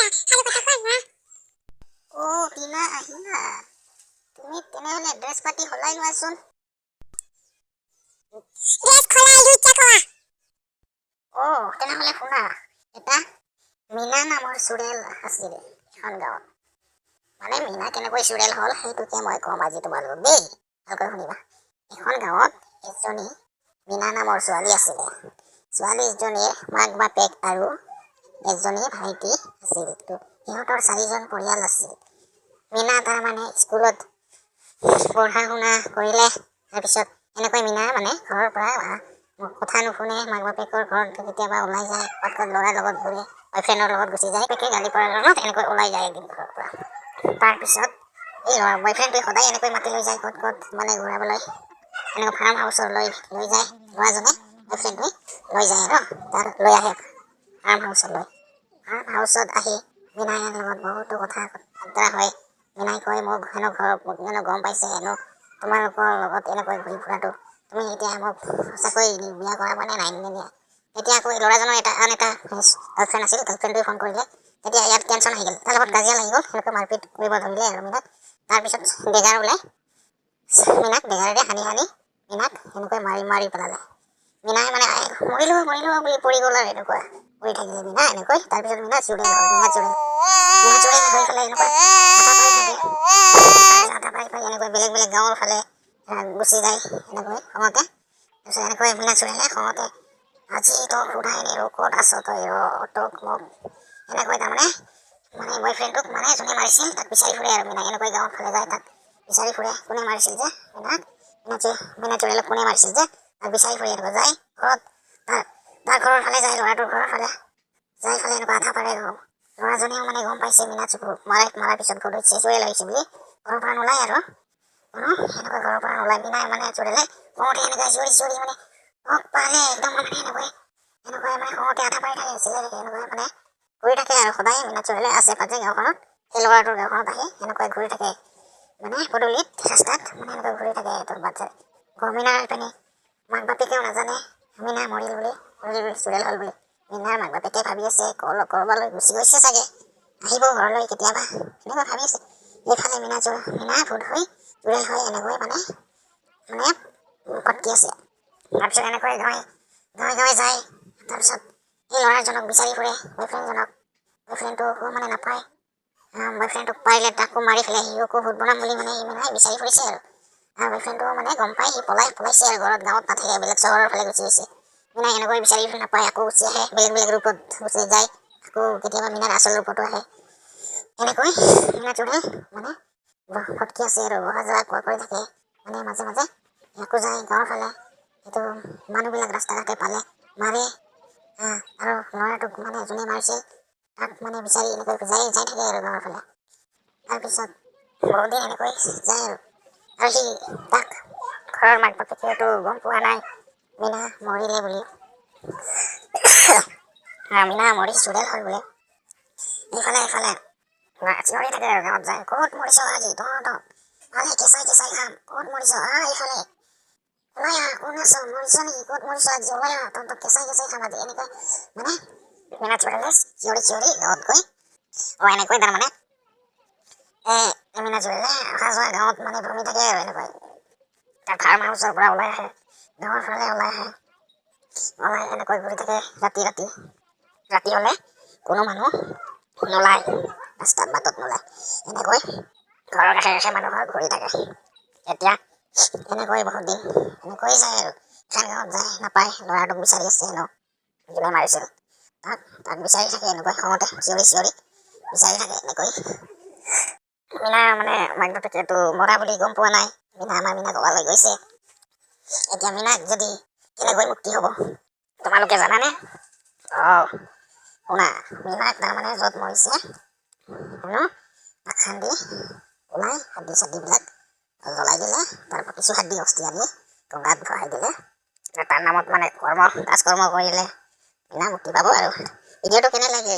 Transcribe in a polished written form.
Oh, Tina, আহিলা তুমি তেনেহলে ড্ৰেছ পাতি হলাই লোৱাচোন ড্ৰেছ খলাই লুইছা কোৱা তেনেহলে শুনা এটা মিনা নামৰ চুৰেল আছিল এখন গাঁৱত মানে মিনা কেনেকৈ চুৰেল হল সেইটোকে মই কম আজি তোমালোকক দেই ভালকৈ শুনিবা এখন গাঁৱত এজনী মিনা নামৰ ছোৱালী আছিল ছোৱালীজনীৰ মাক বাপেক আৰু এজনী ভাইটি আছিল সিহঁতৰ 4জন পৰিয়াল আছিল মিনা তাৰমানে স্কুলত পঢ়া শুনা কৰিলে তাৰপিছত এনেকৈ মিনা মানে ঘৰৰ পৰা কথা নুশুনে মাক বাপেকৰ ঘৰত কেতিয়াবা ওলাই যায় পাছত ল'ৰাৰ লগত ঘূৰে বয়ফ্ৰেণ্ডৰ লগত গুচি যায় পেকে গালি পৰাৰ কাৰণত এনেকৈ ওলাই যায় এদিন ঘৰৰ পৰা তাৰপিছত এই বয়ফ্ৰেণ্ডটোৱে সদায় এনেকৈ মাতি লৈ যায় ক'ত মানে ঘূৰাবলৈ এনেকৈ ফাৰ্ম হাউচৰ লৈ যায় ল'ৰাজনে বয়ফ্ৰেণ্ডটোৱে লৈ যায় আৰু তাৰ লৈ আহে ফাৰ্ম হাউচত আহি মিনাৰ লগত বহুতো কথা বাৰ্তা হয় মিনাই কয় মোক হেনো ঘৰত গম পাইছে হেনো তোমালোকৰ লগত এনেকৈ ঘূৰি ফুৰাটো তুমি এতিয়া মোক সঁচাকৈ বিয়া কৰাবা নে নাই নিয়া এতিয়া আকৌ ল'ৰাজনৰ আন এটা গাৰ্লফ্ৰেণ্ড আছিল গাৰ্লফ্ৰেণ্ডটোৱে ফোন কৰিলে তেতিয়া ইয়াত টেনশ্যন আহি গ'ল তাৰ লগত কাজিয়া লাগি গ'ল সেনেকৈ মাৰপিট কৰিব ধৰিলে আৰু মিনাক তাৰপিছত ডেগাৰ ওলাই মিনাক ডেগাৰেৰে সানি মিনাক সেনেকৈ মাৰি পেলালে মিনাই মানে মৰিলো বুলি পৰি গ'ল আৰু এনেকুৱা পৰি থাকিলে মিনা এনেকৈ তাৰপিছত মিনা চুৰেল হৈ পেলাই এনেকৈ আটা পাৰি এনেকৈ বেলেগ গাঁৱৰ ফালে গুচি যায় এনেকৈ খঙতে তাৰপিছত এনেকৈ মিনা চুৰেলে খঙতে আজি তোক সোধাই নি ক'ত আছ তই তোক মোক এনেকৈ তাৰমানে মানে বয়ফ্ৰেণ্ডটোক মানে যোনে মাৰিছিল তাক বিচাৰি ফুৰে আৰু মিনাই এনেকৈ গাঁৱৰ ফালে যায় তাক বিচাৰি ফুৰে কোনে মাৰিছিল যে মিনা চুৰেলক কোনে মাৰিছিল যে তাক বিচাৰি ফুৰে এনেকৈ যায় ঘৰত তাৰ ঘৰৰ ফালে যায় ল'ৰাটোৰ ঘৰৰ ফালে যাই ফালে এনেকুৱা আঠা পাৰে ল'ৰাজনেও মানে গম পাইছে মিনা মাৰাৰ পিছত ঘৰত চুৰেল আহিছে বুলি ঘৰৰ পৰা নোলায় আৰু এনেকৈ ঘৰৰ পৰা নোলায় মিনাই মানে চুৰেলে খঙতে এনেকৈ চিঞৰি মানে পাৰে একদম মানে এনেকৈ মানে খঙতে আঠা পাৰি থাকে এনেকৈ মানে ঘূৰি থাকে আৰু সদায় মিনা চুৰেলে আছে পাছে গাঁওখনত সেই ল'ৰাটোৰ গাঁওখনত আহি এনেকৈ ঘূৰি থাকে মানে পদূলিত ৰাস্তাত মানে এনেকৈ ঘূৰি থাকে তোৰ বাচ্ছা মিনাৰ পিনে মাক বাপেকেও নাজানে মিনা মৰিল বুলি চুৰেল হ'ল বুলি মিনাৰ মাক বাপেকে ভাবি আছে কৰবালৈ গুচি গৈছে চাগে আহিব ঘৰলৈ কেতিয়াবা এনেকৈ ভাবি আছে এইফালে মিনা ভূত হৈ চুৰেল হৈ এনেকৈ মানে ভটকি আছে তাৰপিছত এনেকৈ গাঁৱে যায় তাৰপিছত এই ল'ৰাজনক বিচাৰি ফুৰে বয়ফ্ৰেণ্ডটোকো মানে নাপায় বয়ফ্ৰেণ্ডটোক পাৰিলে তাকো মাৰি পেলাই সিও ভূত বনাম বুলি মানে মিনাই বিচাৰি ফুৰিছে আৰু বয়ফ্ৰেণ্ডটো মানে গম পাই সি পলাইছে আৰু গাঁৱত নাথাকে বেলেগ চহৰৰ ফালে গুচি গৈছে মিনাই এনেকৈ বিচাৰি নাপায় আকৌ গুচি আহে বেলেগ ৰূপত গুচি যায় আকৌ কেতিয়াবা মিনাৰ আচল ৰূপতো আহে এনেকৈ মিনা চুৰেল মানে ভটকি আছে আৰু অহা যোৱা কৰি থাকে মানে মাজে আকৌ যায় গাঁৱৰ ফালে সেইটো মানুহবিলাক ৰাস্তা ঘাটে পালে মাৰে আৰু ল'ৰাটোক মানে যোনে মাৰিছিল তাক মানে বিচাৰি এনেকৈ যাই থাকে আৰু গাঁৱৰ ফালে তাৰপিছত বহুদিন এনেকৈ যায় আৰু সি তাক ঘৰৰ মাক বাপেকেতো গম পোৱা নাই মিনা মৰিলে বুলি মিনা মৰি চুৰেল হ'ল বোলে এইফালে চিঞৰি থাকে আৰু গাঁৱত যায় ক'ত মৰিছ আজি তহঁতক ভালে কেঁচাই খাম ক'ত মৰিছ এইফালে ওলাই কোন আছ মৰিছ নেকি ক'ত মৰিছ আজি ওলাই তহঁতক কেঁচাই খাম আজি এনেকৈ মানে মিনা চুৰেলে চিঞৰি গাঁৱত গৈ এনেকৈ তাৰমানে মিনা চুৰেলে অহা যোৱা গাঁৱত মানে ভ্ৰমি থাকে আৰু এনেকৈ তাৰ ফাৰ্ম হাউচৰ পৰা ওলাই আহে গাঁৱৰ ফালে ওলাই এনেকৈ ঘূৰি থাকে ৰাতি হ'লে কোনো মানুহ নোলায় ৰাস্তাত বাটত নোলায় এনেকৈ ঘৰৰ কাষে মানুহৰ ঘূৰি থাকে এতিয়া এনেকৈ বহুত দিন এনেকৈ যায় আৰু গাঁৱত যায় নাপায় ল'ৰাটোক বিচাৰি আছে যোনে মাৰিছিল তাক বিচাৰি থাকে এনেকৈ খঙতে চিঞৰি বিচাৰি থাকে এনেকৈ মিনা মানে মাক বাপেকেতো মৰা বুলি গম পোৱা নাই মিনা ক'বালৈ গৈছে এতিয়া মিনাক যদি কেনেকৈ মুক্তি হ'ব তোমালোকে জানানে শুনা মিনাক তাৰমানে য'ত মৰিছে পাক খান্দি ওলাই হাড্ডি চাড্ডিবিলাক জ্বলাই দিলে তাৰপৰা কিছু হাড্ডি অস্থি আনি গংগাত ভৰাই দিলে তাৰ নামত মানে কাজকৰ্ম কৰিলে মিনা মুক্তি পাব আৰু ভিডিঅ'টো কেনে লাগে